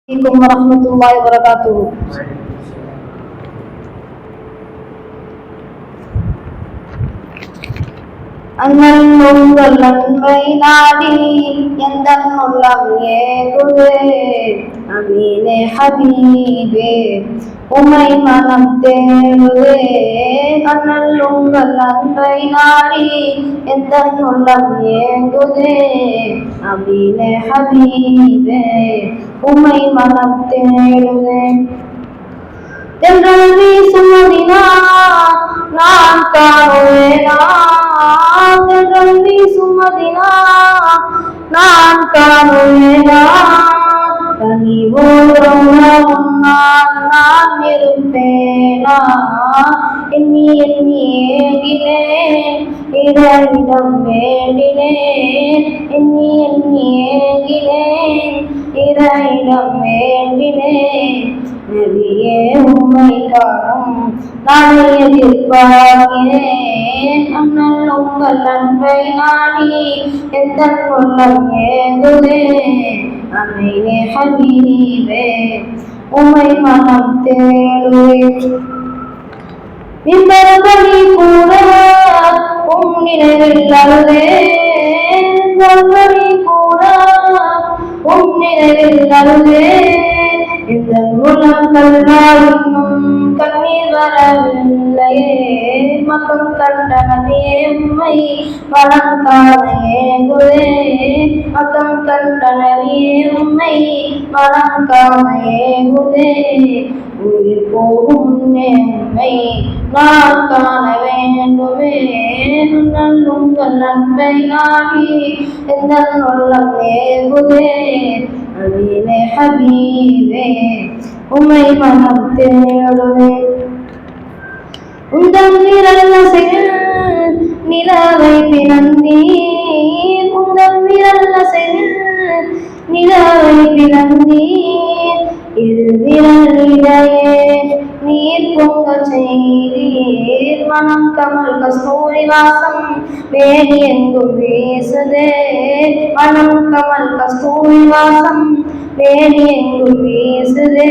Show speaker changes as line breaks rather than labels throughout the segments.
عليكم ورحمة الله وبركاته. அண்ணல் அன்பை நாடி எந்தன் உள்ளம் ஏகுதே அமீனே ஹபீபே உமை மனம் தேடுதே. அண்ணல் உங்கள் அன்பை நாடி எந்தன் உள்ளம் ஏங்குதே அமீனே ஹபீபே உமை மனம் தேடுதே. தென்றல் வீசும் மதினா நான் காணுவேனா, தென்றல் வீசும் மதினா நான் காணுவேனா, கனிவோடும் நான் இருப்பேனா. எண்ணி எண்ணி ஏங்கினேன் இறையிடம் வேண்டினேன், எண்ணி எண்ணி ஏங்கினேன் இறையிடம் வேண்டினேன். நபியே உம்மை காணும் நாளை எதிர்பார்க்கிறேன். அண்ணல் உங்கள் அன்பை நாடி எந்தன் உள்ளம் ஏங்குதே அமீனே ஹபீபே உம்மை மனம் தேடுதே. விம்பரபலி கூட உம் நினைவில் அழுதேன், விம்பரபலி கூட உம் நினைவில் அழுதேன். இந்த உலகம் கல்லாலும் கண்ணீர் வரவில்லையே, மக்கள் கண்ட நபியே உம்மை மனம் காண ஏங்குதே, மக்கள் கண்ட நபியே உம்மை மனம் காண ஏங்குதே. உயிர் போகும் உம்மை நான் காண வேண்டுமே. உங்கள் அன்பை நாடி எந்தன் உள்ளம் ஏங்குதே அமீனே ஹபீபே உம்மை மனம் தேடுதே. உந்தன் விரல் அசைவில் நிலவை பிறந்தீர், உந்தன் விரல் அசைவில் நிலவை பிறந்தீர். இரு விரலிடையே நீர் பொங்க செய்தீர், மனம் கமல் கஸ்தூரி வாசம் வேணி எங்கும் வீசுதே, மனம் கமல் கஸ்தூரி வாசம் வேணி எங்கும் வீசுதே.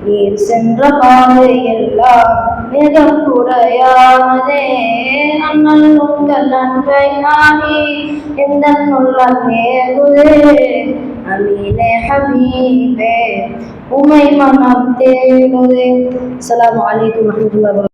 நீர் சென்ற பாதை எல்லாம் மிகம் குறையாமதே. அண்ணல் உங்கள் அன்பை நாடி எந்தன் உள்ளம் ஏகுதே அமீனே ஹபீபே உம்மை மனம் தேடுதே. அஸ்ஸலாமு அலைக்கும் வரஹ்மத்துல்லாஹி வபரகாத்துஹு.